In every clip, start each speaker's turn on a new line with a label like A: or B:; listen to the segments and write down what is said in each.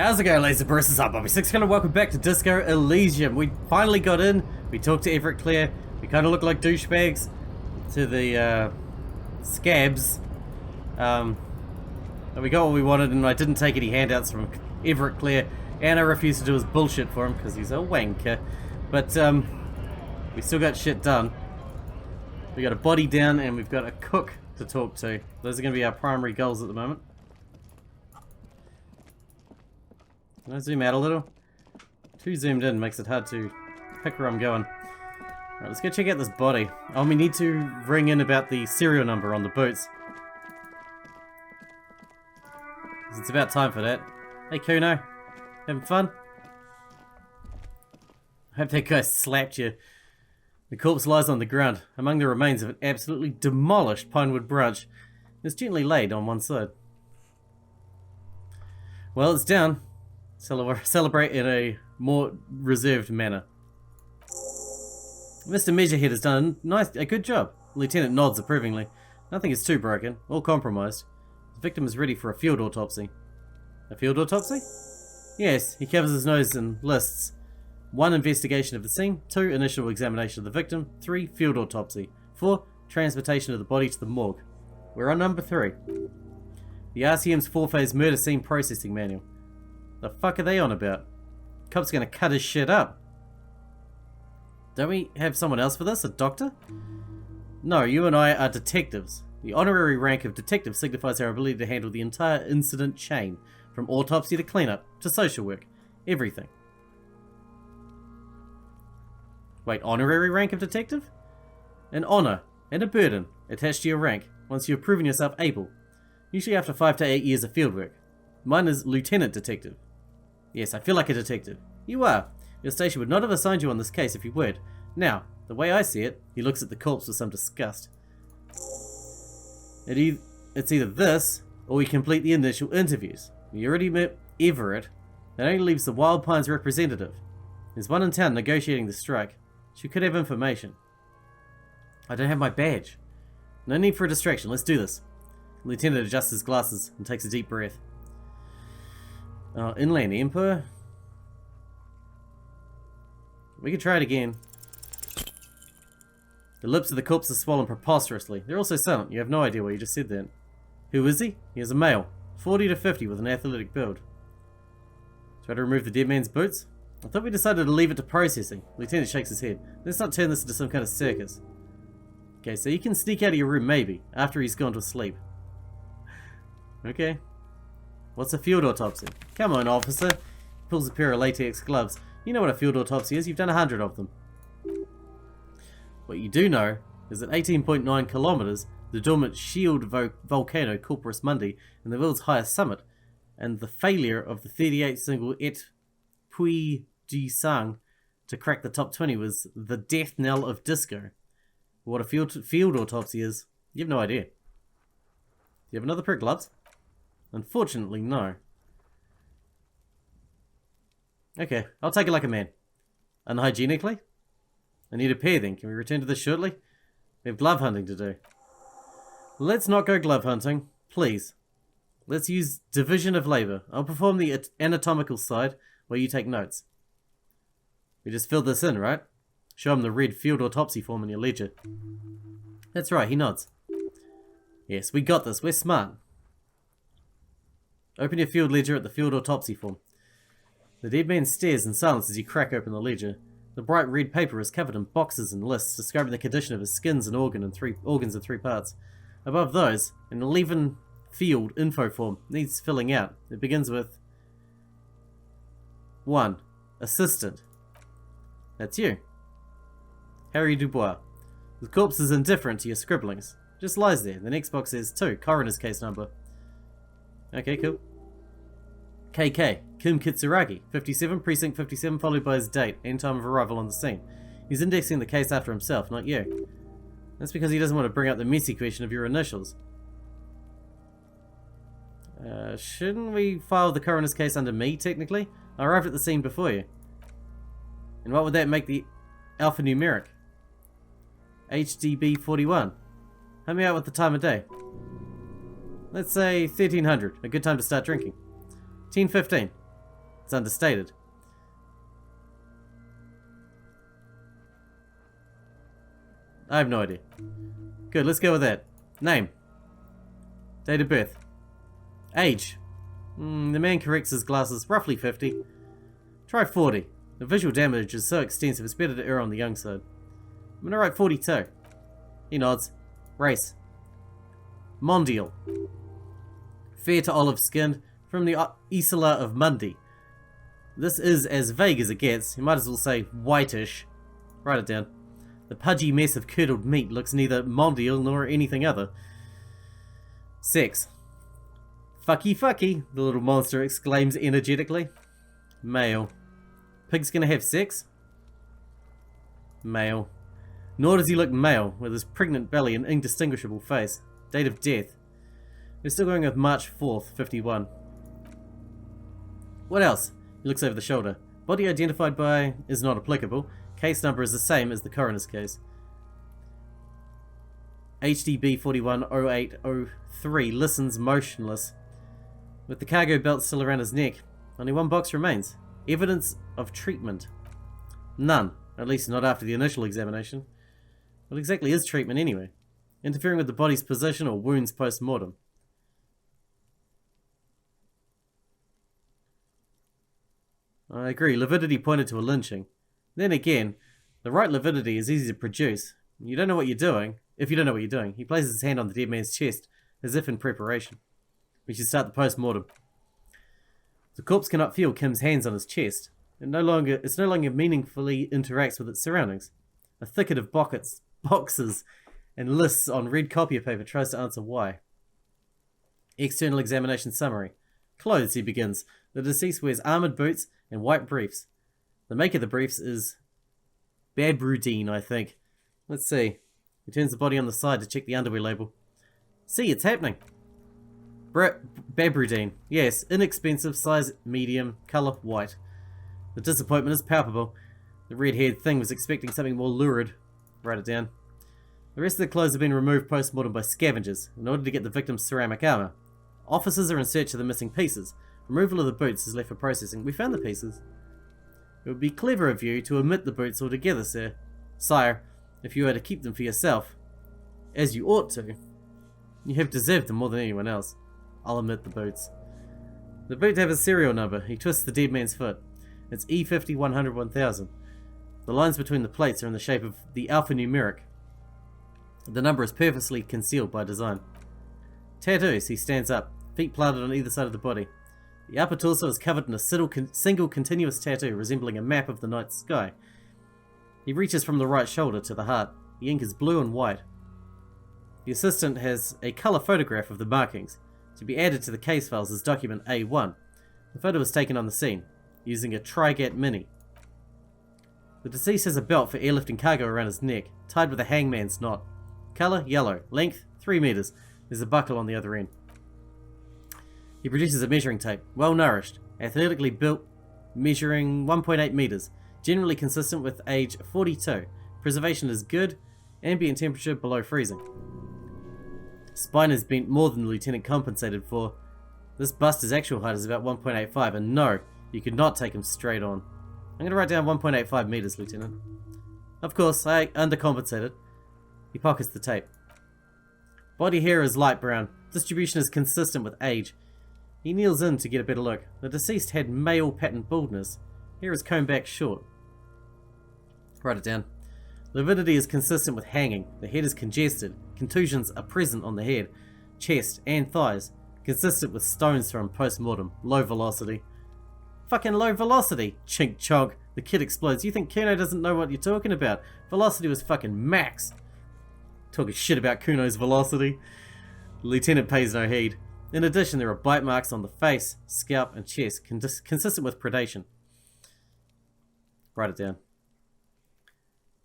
A: How's it going, laser bursters? I'm Bobby Sixkilla. Welcome back to Disco Elysium. We finally got in. We talked to Everett Clare. We kind of look like douchebags to the scabs. And we got what we wanted, and I didn't take any handouts from Everett Clare, and I refused to do his bullshit for him because he's a wanker. But we still got shit done. We got a body down, and we've got a cook to talk to. Those are going to be our primary goals at the moment. Can I zoom out a little? Too zoomed in makes it hard to pick where I'm going. Alright, let's go check out this body. Oh, we need to ring in about the serial number on the boots. It's about time for that. Hey Kuno, having fun? I hope that guy slapped you. The corpse lies on the ground, among the remains of an absolutely demolished pinewood branch. It's gently laid on one side. Well, it's down. Celebrate in a more reserved manner. Mr. Measurehead has done a good job. The Lieutenant nods approvingly. Nothing is too broken, all compromised. The victim is ready for a field autopsy. A field autopsy? Yes, he covers his nose and lists. 1. Investigation of the scene. 2. Initial examination of the victim. 3. Field autopsy. 4. Transportation of the body to the morgue. We're on number 3. The RCM's 4-phase murder scene processing manual. The fuck are they on about? Cop's gonna cut his shit up. Don't we have someone else for this? A doctor? No, you and I are detectives. The honorary rank of detective signifies our ability to handle the entire incident chain, from autopsy to cleanup, to social work. Everything. Wait, honorary rank of detective? An honor and a burden attached to your rank once you have proven yourself able. Usually after 5 to 8 years of fieldwork. Mine is lieutenant detective. Yes, I feel like a detective. You are. Your station would not have assigned you on this case if you weren't. Now, the way I see it, he looks at the corpse with some disgust. It's either this, or we complete the initial interviews. We already met Everett. That only leaves the Wild Pines representative. There's one in town negotiating the strike. She could have information. I don't have my badge. No need for a distraction, let's do this. The lieutenant adjusts his glasses and takes a deep breath. Inland Empire? We could try it again. The lips of the corpse are swollen preposterously. They're also silent. You have no idea why you just said that. Who is he? He is a male. 40 to 50 with an athletic build. Try to remove the dead man's boots? I thought we decided to leave it to processing. Lieutenant shakes his head. Let's not turn this into some kind of circus. Okay, so you can sneak out of your room maybe, after he's gone to sleep. Okay. What's a field autopsy? Come on, officer. He pulls a pair of latex gloves. You know what a field autopsy is. You've done 100 of them. What you do know is that 18.9 kilometers, the dormant Shield volcano Corpus Mundi, in the world's highest summit, and the failure of the 38 single Et Puis Ji Sang to crack the top 20 was the death knell of disco. What a field autopsy is, you have no idea. Do you have another pair of gloves? Unfortunately, no. Okay, I'll take it like a man. Unhygienically? I need a pair then. Can we return to this shortly? We have glove hunting to do. Let's not go glove hunting, please. Let's use division of labor. I'll perform the anatomical side while you take notes. We just fill this in, right? Show him the red field autopsy form in your ledger. That's right, he nods. Yes, we got this. We're smart. Open your field ledger at the field autopsy form. The dead man stares in silence as you crack open the ledger. The bright red paper is covered in boxes and lists describing the condition of his skins and organs in 3 parts. Above those, an 11 field info form needs filling out. It begins with 1. Assistant. That's you. Harry Dubois. The corpse is indifferent to your scribblings. Just lies there. The next box says 2. Coroner's case number. Okay, cool. KK, Kim Kitsuragi, 57, precinct 57, followed by his date and time of arrival on the scene. He's indexing the case after himself, not you. That's because he doesn't want to bring up the messy question of your initials. Shouldn't we file the coroner's case under me, technically? I arrived at the scene before you. And what would that make the alphanumeric? HDB 41. Help me out with the time of day. Let's say 1300, a good time to start drinking. 10:15. It's understated. I have no idea. Good, let's go with that. Name. Date of birth. Age. The man corrects his glasses. Roughly 50. Try 40. The visual damage is so extensive it's better to err on the young side. I'm gonna write 42. He nods. Race. Mondial. Fair to olive skinned, from the Isla of Mundi. This is as vague as it gets. You might as well say whitish. Write it down. The pudgy mess of curdled meat looks neither mondial nor anything other. Sex. Fucky fucky, the little monster exclaims energetically. Male. Pig's gonna have sex? Male. Nor does he look male, with his pregnant belly and indistinguishable face. Date of death. We're still going with March 4th, 51. What else? He looks over the shoulder. Body identified by is not applicable. Case number is the same as the coroner's case. HDB 410803 listens motionless. With the cargo belt still around his neck, only one box remains. Evidence of treatment. None. At least not after the initial examination. What exactly is treatment anyway? Interfering with the body's position or wounds post-mortem? I agree, lividity pointed to a lynching. Then again, the right lividity is easy to produce. You don't know what you're doing. If you don't know what you're doing, he places his hand on the dead man's chest, as if in preparation. We should start the post-mortem. The corpse cannot feel Kim's hands on his chest. It's no longer meaningfully interacts with its surroundings. A thicket of boxes and lists on red copier paper tries to answer why. External examination summary. Clothes, he begins. The deceased wears armoured boots and white briefs. The make of the briefs is Babrudine, I think. Let's see. He turns the body on the side to check the underwear label. See, it's happening. Babrudine. Yes, inexpensive, size medium, colour white. The disappointment is palpable. The red-haired thing was expecting something more lurid. Write it down. The rest of the clothes have been removed post-mortem by scavengers in order to get the victim's ceramic armour. Officers are in search of the missing pieces. Removal of the boots is left for processing. We found the pieces. It would be clever of you to omit the boots altogether, sir. Sire, if you were to keep them for yourself, as you ought to, you have deserved them more than anyone else. I'll omit the boots. The boot have a serial number. He twists the dead man's foot. It's E50 100 1000. The lines between the plates are in the shape of the alphanumeric. The number is purposely concealed by design. Tattoos. He stands up, feet planted on either side of the body. The upper torso is covered in a single continuous tattoo resembling a map of the night sky. He reaches from the right shoulder to the heart. The ink is blue and white. The assistant has a colour photograph of the markings, to be added to the case files as document A1. The photo was taken on the scene, using a Trigat Mini. The deceased has a belt for airlifting cargo around his neck, tied with a hangman's knot. Colour, yellow. Length, 3 meters. There's a buckle on the other end. He produces a measuring tape, well nourished, athletically built, measuring 1.8 meters, generally consistent with age 42. Preservation is good, ambient temperature below freezing. Spine is bent more than the lieutenant compensated for. This bust's actual height is about 1.85, and no, you could not take him straight on. I'm going to write down 1.85 meters, Lieutenant. Of course, I undercompensated. He pockets the tape. Body hair is light brown. Distribution is consistent with age. He kneels in to get a better look. The deceased had male pattern baldness. Hair is combed back short. Write it down. Lividity is consistent with hanging. The head is congested. Contusions are present on the head, chest, and thighs. Consistent with stones thrown post-mortem. Low velocity. Fucking low velocity! Chink chonk. The kid explodes. You think Kuno doesn't know what you're talking about? Velocity was fucking max. Talking shit about Kuno's velocity. The lieutenant pays no heed. In addition, there are bite marks on the face, scalp, and chest, consistent with predation. Write it down.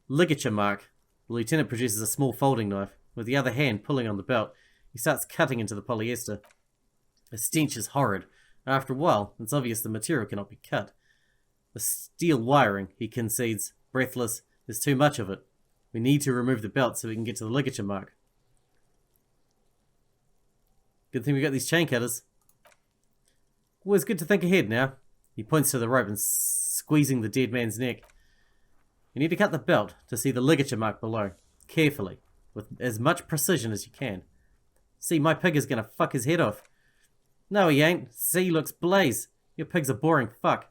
A: Ligature mark. The lieutenant produces a small folding knife. With the other hand pulling on the belt, he starts cutting into the polyester. The stench is horrid. After a while, it's obvious the material cannot be cut. The steel wiring, he concedes, breathless, there's too much of it. We need to remove the belt so we can get to the ligature mark. Good thing we got these chain cutters. Always good to think ahead now. He points to the rope and squeezing the dead man's neck. You need to cut the belt to see the ligature mark below, carefully, with as much precision as you can. See, my pig is gonna fuck his head off. No, he ain't. See, looks blaze. Your pig's a boring fuck.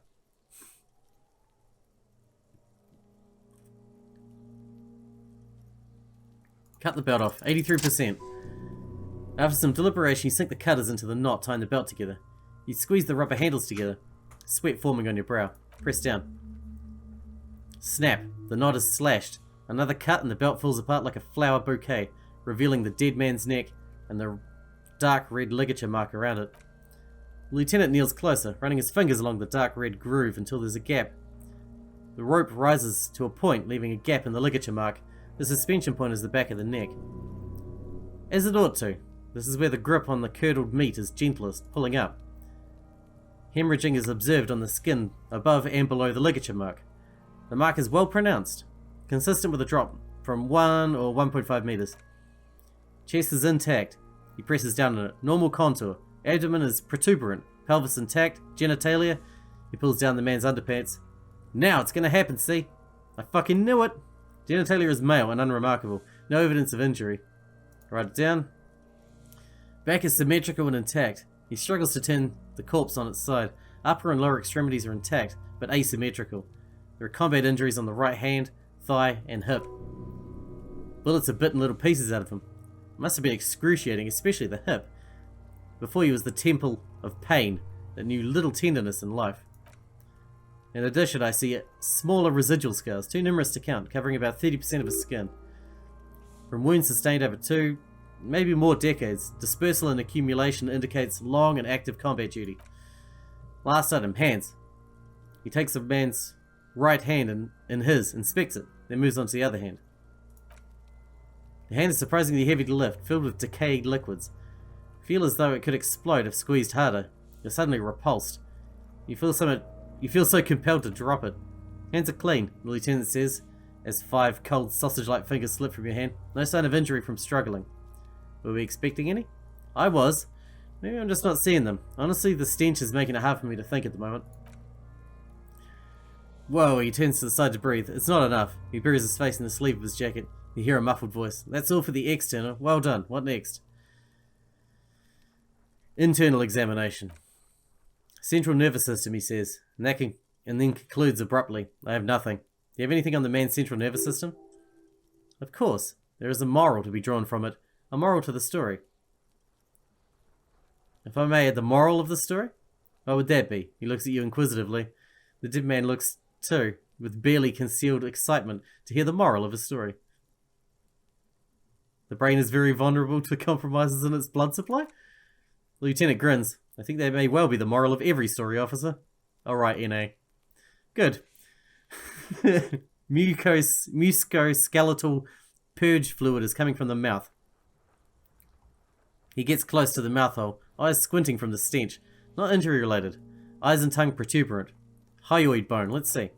A: Cut the belt off, 83%. After some deliberation, you sink the cutters into the knot tying the belt together. You squeeze the rubber handles together, sweat forming on your brow. Press down. Snap, the knot is slashed. Another cut and the belt falls apart like a flower bouquet, revealing the dead man's neck and the dark red ligature mark around it. The lieutenant kneels closer, running his fingers along the dark red groove until there's a gap. The rope rises to a point, leaving a gap in the ligature mark. The suspension point is the back of the neck. As it ought to. This is where the grip on the curdled meat is gentlest, pulling up. Hemorrhaging is observed on the skin above and below the ligature mark. The mark is well pronounced, consistent with a drop from 1 or 1.5 meters. Chest is intact. He presses down on it. Normal contour. Abdomen is protuberant. Pelvis intact. Genitalia. He pulls down the man's underpants. Now it's gonna happen, see? I fucking knew it! Genitalia is male and unremarkable. No evidence of injury. Write it down. Back is symmetrical and intact. He struggles to turn the corpse on its side. Upper and lower extremities are intact, but asymmetrical. There are combat injuries on the right hand, thigh, and hip. Bullets have bitten little pieces out of him. It must have been excruciating, especially the hip. Before he was the temple of pain that knew little tenderness in life. In addition, I see smaller residual scars, too numerous to count, covering about 30% of his skin. From wounds sustained over 2, maybe more decades, dispersal and accumulation indicates long and active combat duty. Last item, hands. He takes the man's right hand in his, inspects it, then moves on to the other hand. The hand is surprisingly heavy to lift, filled with decayed liquids. Feel as though it could explode if squeezed harder. You're suddenly repulsed. You feel so compelled to drop it. Hands are clean, the lieutenant says, as 5 cold sausage-like fingers slip from your hand. No sign of injury from struggling. Were we expecting any? I was. Maybe I'm just not seeing them. Honestly, the stench is making it hard for me to think at the moment. Whoa, he turns to the side to breathe. It's not enough. He buries his face in the sleeve of his jacket. You hear a muffled voice. That's all for the external. Well done. What next? Internal examination. Central nervous system, he says, and then concludes abruptly. I have nothing. Do you have anything on the man's central nervous system? Of course. There is a moral to be drawn from it. A moral to the story. If I may add the moral of the story? What would that be? He looks at you inquisitively. The dead man looks too, with barely concealed excitement to hear the moral of his story. The brain is very vulnerable to compromises in its blood supply? The lieutenant grins. I think that may well be the moral of every story, officer. Alright, N.A. Good. Musculoskeletal purge fluid is coming from the mouth. He gets close to the mouth hole, eyes squinting from the stench. Not injury related. Eyes and tongue protuberant. Hyoid bone, let's see.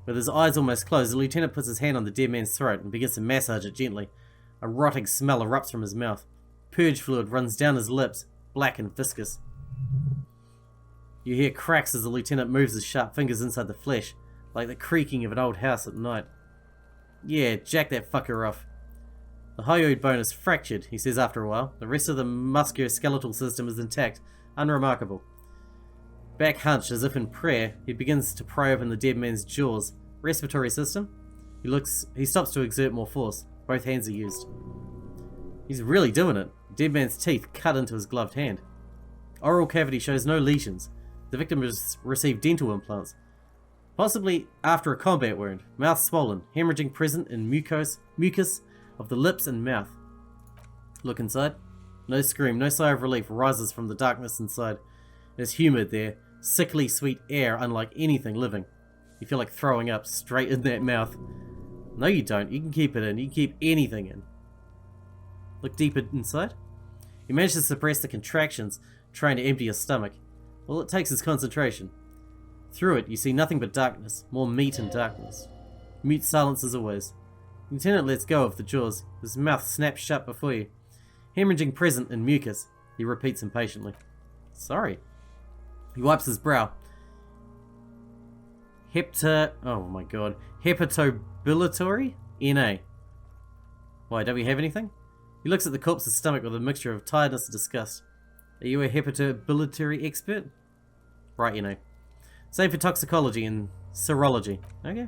A: With his eyes almost closed, the lieutenant puts his hand on the dead man's throat and begins to massage it gently. A rotting smell erupts from his mouth. Purge fluid runs down his lips, black and viscous. You hear cracks as the lieutenant moves his sharp fingers inside the flesh, like the creaking of an old house at night. Yeah, jack that fucker off. The hyoid bone is fractured, he says after a while. The rest of the musculoskeletal system is intact, unremarkable. Back hunched as if in prayer, he begins to pry open the dead man's jaws. Respiratory system? He stops to exert more force. Both hands are used. He's really doing it. The dead man's teeth cut into his gloved hand. Oral cavity shows no lesions. The victim has received dental implants. Possibly after a combat wound. Mouth swollen, hemorrhaging present in mucus of the lips and mouth. Look inside. No scream, no sigh of relief rises from the darkness inside. It's humid there, sickly sweet air unlike anything living. You feel like throwing up straight in that mouth. No you don't, you can keep it in, you can keep anything in. Look deeper inside. You manage to suppress the contractions, trying to empty your stomach. All it takes is concentration. Through it, you see nothing but darkness, more meat and darkness. Mute silence as always. The lieutenant lets go of the jaws. His mouth snaps shut before you. Hemorrhaging present in mucus, he repeats impatiently. Sorry. He wipes his brow. Oh my god. Hepatobilatory? NA. Why, don't we have anything? He looks at the corpse's stomach with a mixture of tiredness and disgust. Are you a hepatobilatory expert? Right, you know. Same for toxicology and serology. Okay.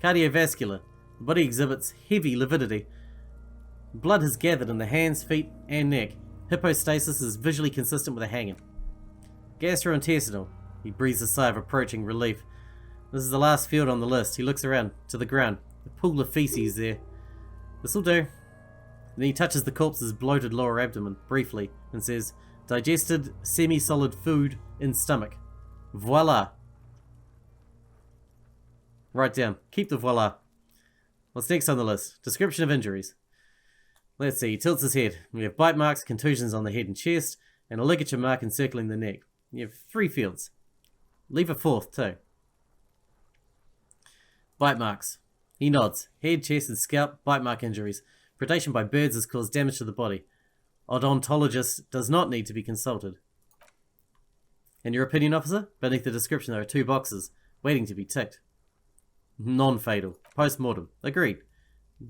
A: Cardiovascular. The body exhibits heavy lividity. Blood has gathered in the hands, feet, and neck. Hypostasis is visually consistent with a hanging. Gastrointestinal. He breathes a sigh of approaching relief. This is the last field on the list. He looks around to the ground. A pool of feces there. This'll do. Then he touches the corpse's bloated lower abdomen briefly and says, digested, semi-solid food in stomach. Voila. Write down. Keep the voila. What's next on the list? Description of injuries. Let's see. He tilts his head. We have bite marks, contusions on the head and chest, and a ligature mark encircling the neck. You have 3 fields. Leave a 4th too. Bite marks. He nods. Head, chest, and scalp bite mark injuries. Predation by birds has caused damage to the body. Odontologist does not need to be consulted. In your opinion, officer? Beneath the description there are 2 boxes, waiting to be ticked. Non-fatal. Post-mortem. Agreed.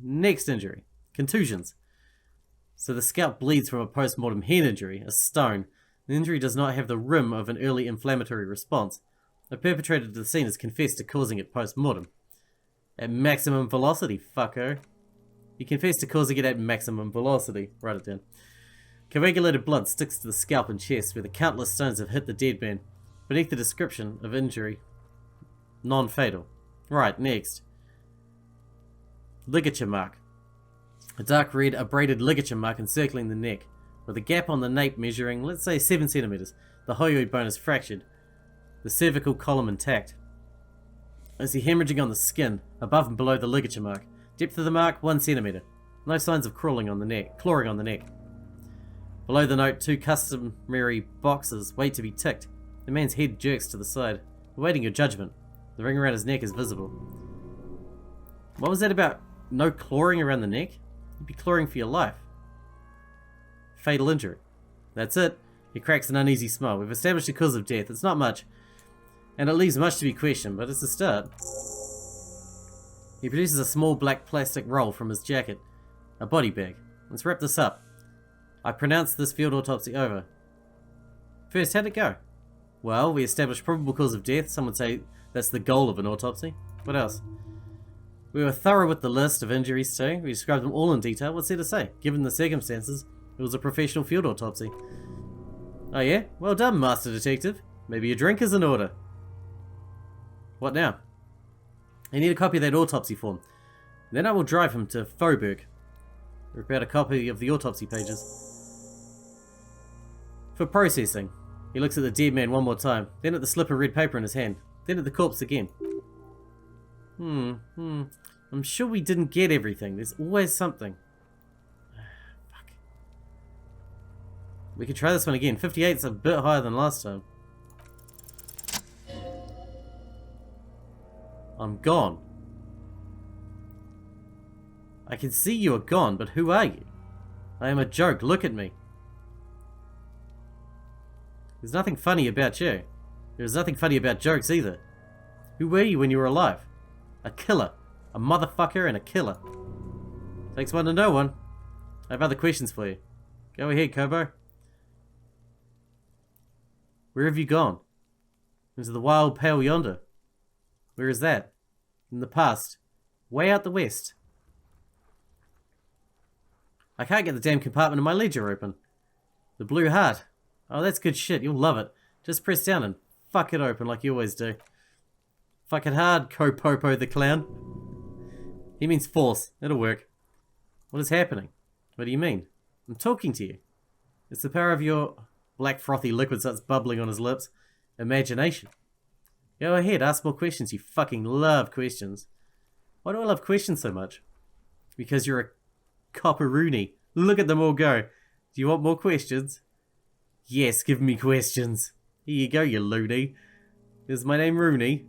A: Next injury. Contusions. So the scalp bleeds from a post-mortem head injury, a stone. The injury does not have the rim of an early inflammatory response. The perpetrator of the scene has confessed to causing it post-mortem. At maximum velocity, fucko. You confessed to causing it at maximum velocity. Write it down. Coagulated blood sticks to the scalp and chest where the countless stones have hit the dead man. Beneath the description of injury. Non-fatal. Right, next. Ligature mark. A dark red abraded ligature mark encircling the neck, with a gap on the nape measuring, let's say, 7 centimeters. The hyoid bone is fractured. The cervical column intact. I see hemorrhaging on the skin, above and below the ligature mark. Depth of the mark, 1 centimeter. No signs of clawing on the neck. Below the note, 2 customary boxes wait to be ticked. The man's head jerks to the side, awaiting your judgment. The ring around his neck is visible. What was that about? No clawing around the neck? You'd be clawing for your life. Fatal injury. That's it. He cracks an uneasy smile. We've established the cause of death. It's not much, and it leaves much to be questioned, but it's a start. He produces a small black plastic roll from his jacket. A body bag. Let's wrap this up. I pronounce this field autopsy over. First, how'd it go? Well, we established probable cause of death. Some would say that's the goal of an autopsy. What else? We were thorough with the list of injuries too. We described them all in detail. What's there to say? Given the circumstances, it was a professional field autopsy. Oh yeah? Well done, Master Detective. Maybe a drink is in order. What now? I need a copy of that autopsy form. Then I will drive him to Faubourg. Rip out a copy of the autopsy pages. For processing. He looks at the dead man one more time, then at the slip of red paper in his hand, then at the corpse again. I'm sure we didn't get everything. There's always something. Fuck. We could try this one again. 58's a bit higher than last time. I'm gone. I can see you are gone, but who are you? I am a joke. Look at me. There's nothing funny about you. There's nothing funny about jokes either. Who were you when you were alive? A killer. A motherfucker and a killer. Takes one to know one. I have other questions for you. Go ahead, Kobo. Where have you gone? Into the wild pale yonder. Where is that? In the past. Way out the west. I can't get the damn compartment in my ledger open. The blue heart. Oh, that's good shit. You'll love it. Just press down and fuck it open like you always do. Fuck it hard, Kopopo the clown. He means force. It'll work. What is happening? What do you mean? I'm talking to you. It's the power of your... Black frothy liquid starts bubbling on his lips. Imagination. Go ahead, ask more questions. You fucking love questions. Why do I love questions so much? Because you're a copperoony. Look at them all go. Do you want more questions? Yes, give me questions. Here you go, you loony. Is my name Rooney?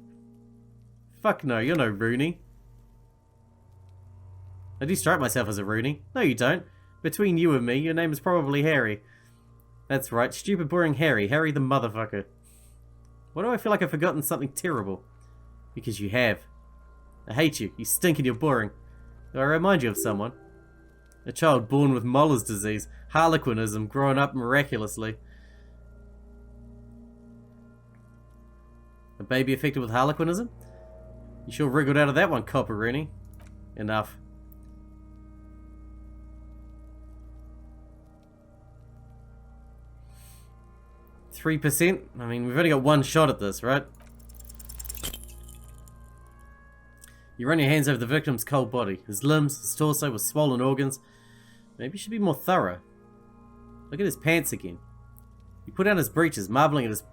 A: Fuck no, you're no Rooney. I do strike myself as a Rooney. No, you don't. Between you and me, your name is probably Harry. That's right, stupid boring Harry. Harry the motherfucker. Why do I feel like I've forgotten something terrible? Because you have. I hate you. You stink and you're boring. Do I remind you of someone? A child born with Moller's disease, harlequinism, growing up miraculously. A baby affected with harlequinism? You sure wriggled out of that one, Copperini. Enough. %? I mean, we've only got one shot at this, right? You run your hands over the victim's cold body. His limbs, his torso with swollen organs. Maybe you should be more thorough. Look at his pants again. You put down his breeches, marbling his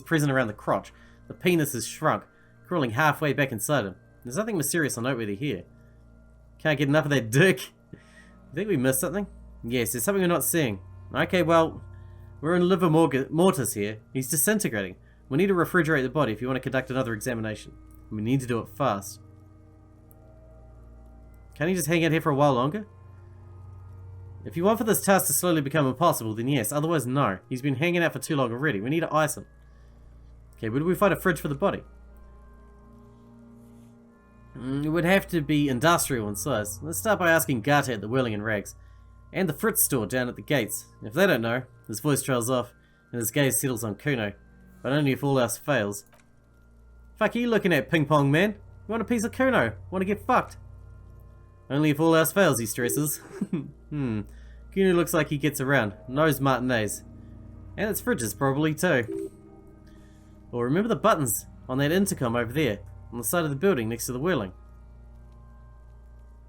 A: prison around the crotch. The penis is shrunk, crawling halfway back inside him. There's nothing mysterious or noteworthy here. Can't get enough of that dick. You think we missed something? Yes, there's something we're not seeing. Okay, well, we're in liver mortis here. He's disintegrating. We need to refrigerate the body if you want to conduct another examination. We need to do it fast. Can he just hang out here for a while longer? If you want for this task to slowly become impossible, then yes. Otherwise, no. He's been hanging out for too long already. We need to ice him. Okay, where do we find a fridge for the body? It would have to be industrial in size. Let's start by asking Gata at the Whirling and Rags. And the Fritz store down at the gates. If they don't know, his voice trails off, and his gaze settles on Kuno. But only if all else fails. Fuck are you looking at, ping pong man? You want a piece of Kuno? Want to get fucked? Only if all else fails, he stresses. Kuno looks like he gets around. Knows matinees. And it's fridges probably too. Or remember the buttons on that intercom over there, on the side of the building next to the Whirling.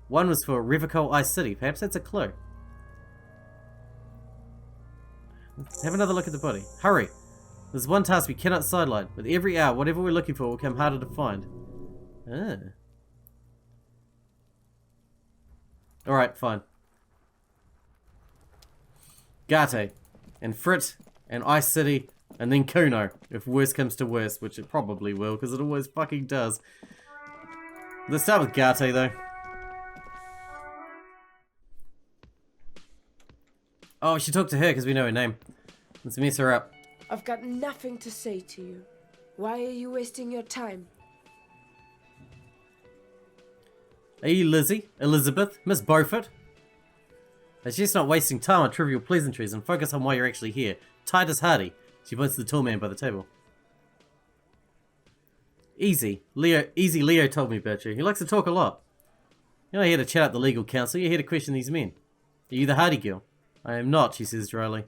A: One was for Revocol Ice City. Perhaps that's a clue. Let's have another look at the body. Hurry! There's one task we cannot sideline. With every hour, whatever we're looking for will become harder to find. Alright, fine. Gate, and Frit, and Ice City, and then Kuno, if worse comes to worse, which it probably will, because it always fucking does. Let's start with Gate, though. Oh, we should talk to her, because we know her name. Let's mess her up.
B: I've got nothing to say to you. Why are you wasting your time?
A: Are you Lizzy? Elizabeth? Miss Beaufort? Let's just not wasting time on trivial pleasantries and focus on why you're actually here. Titus Hardy. She points to the tall man by the table. Easy Leo told me about you. He likes to talk a lot. You're not here to chat up the legal counsel, you're here to question these men. Are you the Hardy girl? I am not, she says dryly.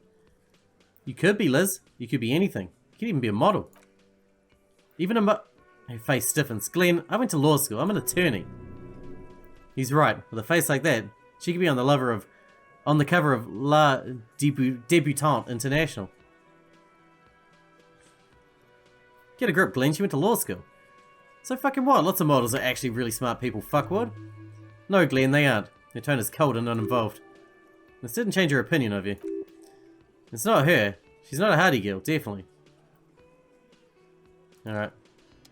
A: You could be, Liz. You could be anything. You could even be a model. Even a Her face stiffens. Glenn, I went to law school. I'm an attorney. He's right. With a face like that, she could be on the cover of La Debutante International. Get a grip, Glenn. She went to law school. So fucking what? Lots of models are actually really smart people, fuckwad. No, Glenn, they aren't. Her tone is cold and uninvolved. This didn't change her opinion of you. It's not her. She's not a Hardy girl, definitely. Alright.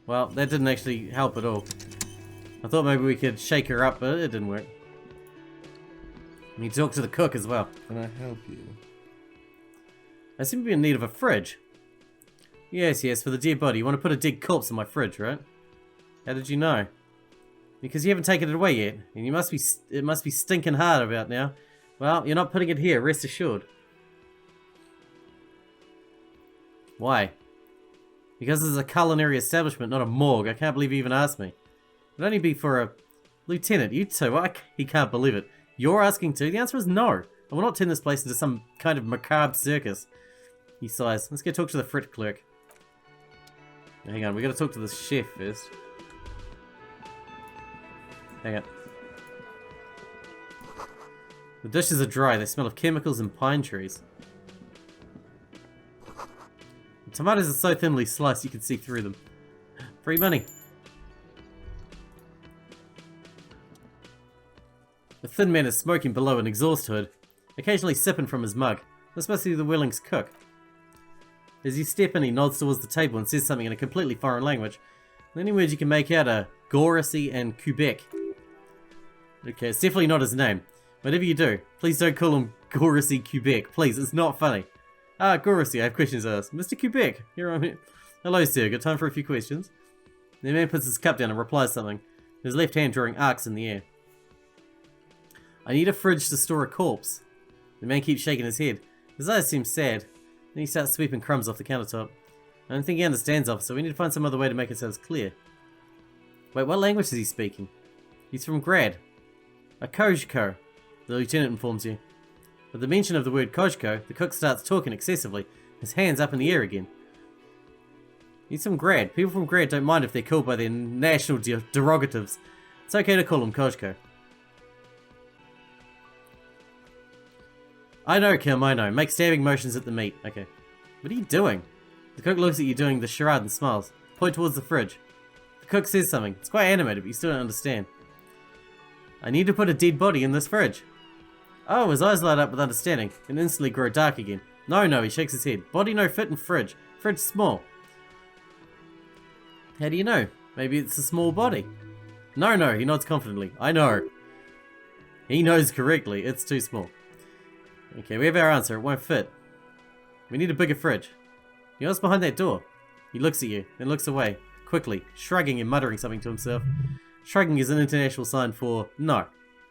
A: Well, that didn't actually help at all. I thought maybe we could shake her up, but it didn't work. We need to talk to the cook as well.
C: Can I help you?
A: I seem to be in need of a fridge. Yes, for the dead body. You want to put a dead corpse in my fridge, right? How did you know? Because you haven't taken it away yet, and it must be stinking hard about now. Well, you're not putting it here, rest assured. Why? Because this is a culinary establishment, not a morgue. I can't believe you even asked me. It'd only be for a... Lieutenant, you too. He can't believe it. You're asking too? The answer is no. I will not turn this place into some kind of macabre circus. He sighs. Let's go talk to the frit clerk. Hang on, we gotta talk to the chef first. Hang on. The dishes are dry. They smell of chemicals and pine trees. The tomatoes are so thinly sliced you can see through them. Free money. The thin man is smoking below an exhaust hood, occasionally sipping from his mug. This must be the Whirling's cook. As you step in, he nods towards the table and says something in a completely foreign language. The only words you can make out are Goracy and Quebec. Okay, it's definitely not his name. Whatever you do, please don't call him Goracy Quebec. Please, it's not funny. Ah, Goracy, I have questions to ask. Mr. Quebec, here I'm here. Hello, sir. Got time for a few questions? The man puts his cup down and replies something, his left hand drawing arcs in the air. I need a fridge to store a corpse. The man keeps shaking his head. His eyes seem sad. Then he starts sweeping crumbs off the countertop. I don't think he understands, officer. We need to find some other way to make ourselves clear. Wait, what language is he speaking? He's from Grad. A Kojko, the lieutenant informs you. With the mention of the word Kojko, the cook starts talking excessively, his hands up in the air again. He's from Grad. People from Grad don't mind if they're called by their national derogatives. It's okay to call him Kojko. I know, Kim, I know. Make stabbing motions at the meat. Okay. What are you doing? The cook looks at you doing the charade and smiles. Point towards the fridge. The cook says something. It's quite animated, but you still don't understand. I need to put a dead body in this fridge. Oh, his eyes light up with understanding, and instantly grow dark again. No, he shakes his head. Body no fit in fridge. Fridge small. How do you know? Maybe it's a small body. No, he nods confidently. I know. He knows correctly. It's too small. Okay, we have our answer. It won't fit. We need a bigger fridge. You know what's behind that door? He looks at you, then looks away, quickly, shrugging and muttering something to himself. Shrugging is an international sign for, no,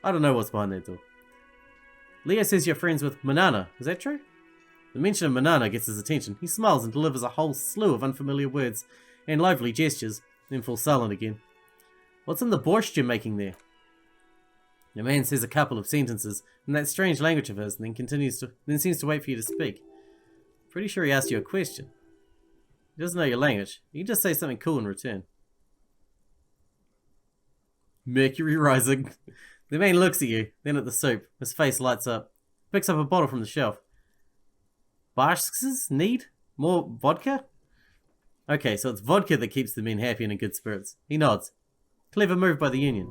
A: I don't know what's behind that door. Leo says you're friends with Manana. Is that true? The mention of Manana gets his attention. He smiles and delivers a whole slew of unfamiliar words and lively gestures, then falls silent again. What's in the borscht you're making there? The man says a couple of sentences in that strange language of his, and then seems to wait for you to speak. Pretty sure he asked you a question. He doesn't know your language. You can just say something cool in return. Mercury rising. The man looks at you, then at the soup. His face lights up. Picks up a bottle from the shelf. Barsk's need? More vodka? Okay, so it's vodka that keeps the men happy and in good spirits. He nods. Clever move by the Union.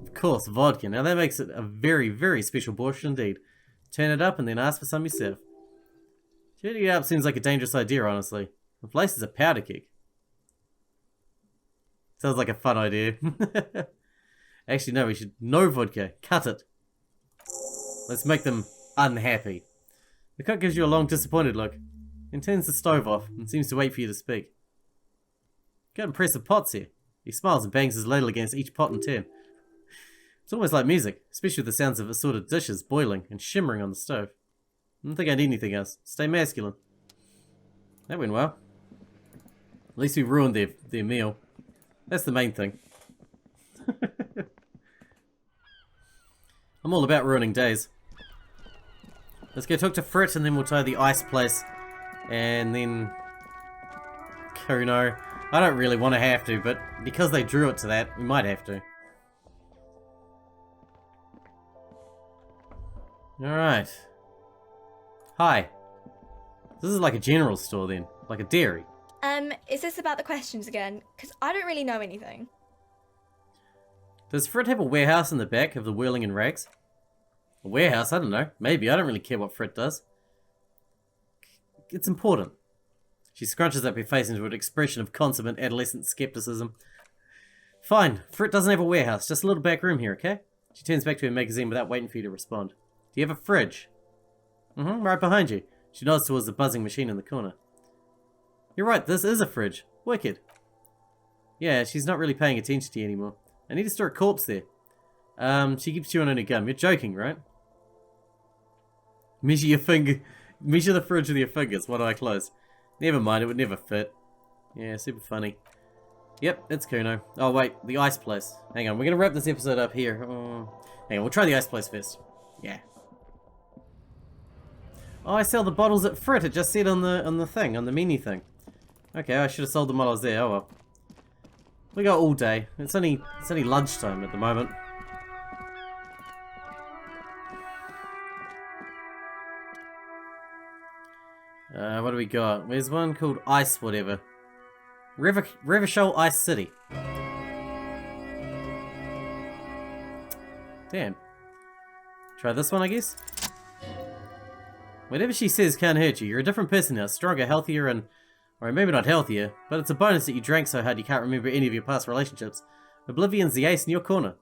A: Of course, vodka. Now that makes it a very, very special borscht indeed. Turn it up and then ask for some yourself. Turning it up seems like a dangerous idea, honestly. The place is a powder keg. Sounds like a fun idea. Actually, no, we should... No vodka. Cut it. Let's make them unhappy. The cook gives you a long, disappointed look, and turns the stove off, and seems to wait for you to speak. Got impressive pots here. He smiles and bangs his ladle against each pot in turn. It's almost like music, especially with the sounds of assorted dishes boiling and shimmering on the stove. I don't think I need anything else. Stay masculine. That went well. At least we ruined their meal. That's the main thing. I'm all about ruining days. Let's go talk to Frit and then we'll try the ice place. And then... Kuno. I don't really want to have to, but because they drew it to that, we might have to. Alright. Hi. This is like a general store then. Like a dairy.
C: Is this about the questions again? Because I don't really know anything.
A: Does Frit have a warehouse in the back of the Whirling and Rags? A warehouse? I don't know. Maybe. I don't really care what Frit does. It's important. She scrunches up her face into an expression of consummate adolescent skepticism. Fine. Frit doesn't have a warehouse. Just a little back room here, okay? She turns back to her magazine without waiting for you to respond. Do you have a fridge? Right behind you. She nods towards the buzzing machine in the corner. You're right, this is a fridge. Wicked. Yeah, she's not really paying attention to you anymore. I need to store a corpse there. She keeps chewing on her gum. You're joking, right? Measure your finger. Measure the fridge with your fingers. What do I close? Never mind, it would never fit. Yeah, super funny. Yep, it's Kuno. Oh wait, the ice place. Hang on, we're gonna wrap this episode up here. Hang on, we'll try the ice place first. Yeah. Oh, I sell the bottles at Frit. It just said on the thing, on the menu thing. Okay, I should have sold them while I was there. Oh well. We got all day. It's only lunchtime at the moment. What do we got? There's one called Ice whatever. Revachol Ice City. Damn. Try this one, I guess. Whatever she says can't hurt you. You're a different person now. Stronger, healthier, and... Or maybe not healthier, but it's a bonus that you drank so hard you can't remember any of your past relationships. Oblivion's the ace in your corner.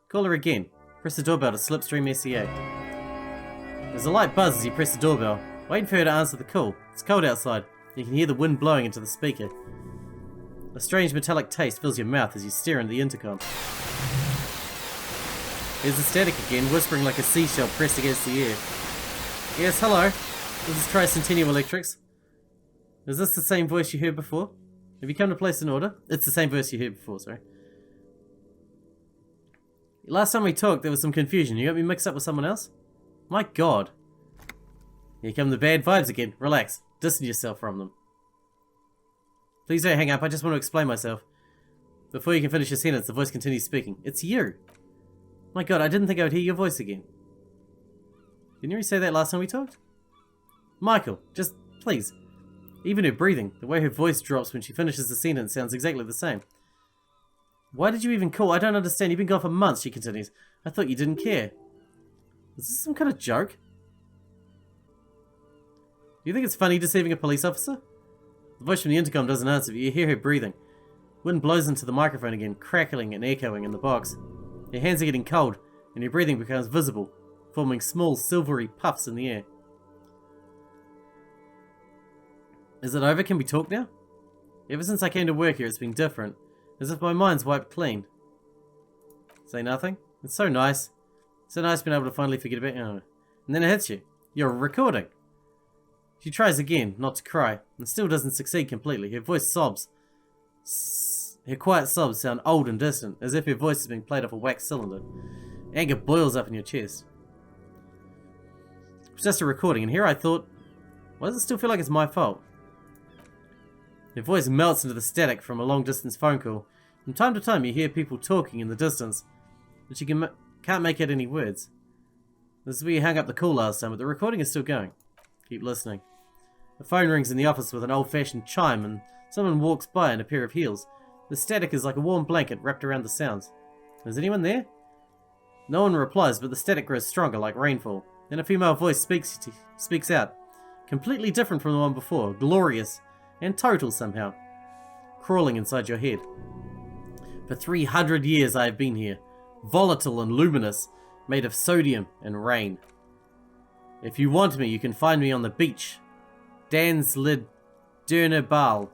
A: Call her again. Press the doorbell to Slipstream SCA. There's a light buzz as you press the doorbell, waiting for her to answer the call. It's cold outside. You can hear the wind blowing into the speaker. A strange metallic taste fills your mouth as you stare into the intercom. There's the static again, whispering like a seashell pressed against the air. Yes, hello. This is Tricentennial Electrics. Is this the same voice you heard before? Have you come to place an order? It's the same voice you heard before, sorry. Last time we talked, there was some confusion. You got me mixed up with someone else? My god. Here come the bad vibes again. Relax. Distance yourself from them. Please don't hang up. I just want to explain myself. Before you can finish your sentence, the voice continues speaking. It's you. My god, I didn't think I would hear your voice again. Didn't you say that last time we talked? Michael, just please. Even her breathing, the way her voice drops when she finishes the sentence sounds exactly the same. Why did you even call? I don't understand. You've been gone for months, she continues. I thought you didn't care. Is this some kind of joke? Do you think it's funny deceiving a police officer? The voice from the intercom doesn't answer, but you hear her breathing. Wind blows into the microphone again, crackling and echoing in the box. Your hands are getting cold, and your breathing becomes visible, forming small silvery puffs in the air. Is it over? Can we talk now? Ever since I came to work here, it's been different. As if my mind's wiped clean. Say nothing? It's so nice. So nice being able to finally forget about it. And then it hits you. You're recording. She tries again, not to cry, and still doesn't succeed completely. Her voice sobs. Her quiet sobs sound old and distant, as if her voice is being played off a wax cylinder. Anger boils up in your chest. It was just a recording, and here I thought, why does it still feel like it's my fault? Her voice melts into the static from a long-distance phone call. From time to time you hear people talking in the distance, but you can't make out any words. This is where you hung up the call last time, but the recording is still going. Keep listening. The phone rings in the office with an old-fashioned chime, and someone walks by in a pair of heels. The static is like a warm blanket wrapped around the sounds. Is anyone there? No one replies, but the static grows stronger like rainfall. Then a female voice speaks out. Completely different from the one before. Glorious. And total somehow. Crawling inside your head. For 300 years I have been here. Volatile and luminous. Made of sodium and rain. If you want me, you can find me on the beach. Dans le Durnebal.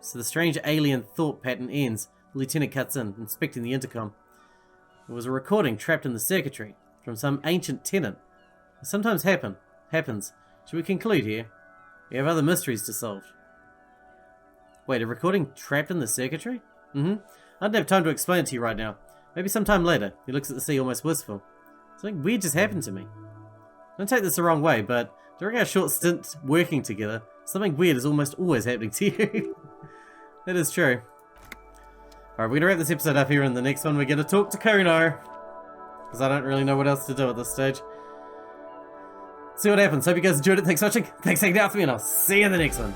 A: So the strange alien thought pattern ends. The lieutenant cuts in, inspecting the intercom. It was a recording trapped in the circuitry. From some ancient tenant. It sometimes happens. Should we conclude here? We have other mysteries to solve. Wait, a recording trapped in the circuitry? I don't have time to explain it to you right now. Maybe sometime later. He looks at the sea almost wistful. Something weird just happened to me. Don't take this the wrong way, but during our short stint working together, something weird is almost always happening to you. That is true. Alright, we're going to wrap this episode up here, and the next one we're going to talk to Kuno. Because I don't really know what else to do at this stage. See what happens. Hope you guys enjoyed it. Thanks for watching. Thanks for hanging out with me, and I'll see you in the next one.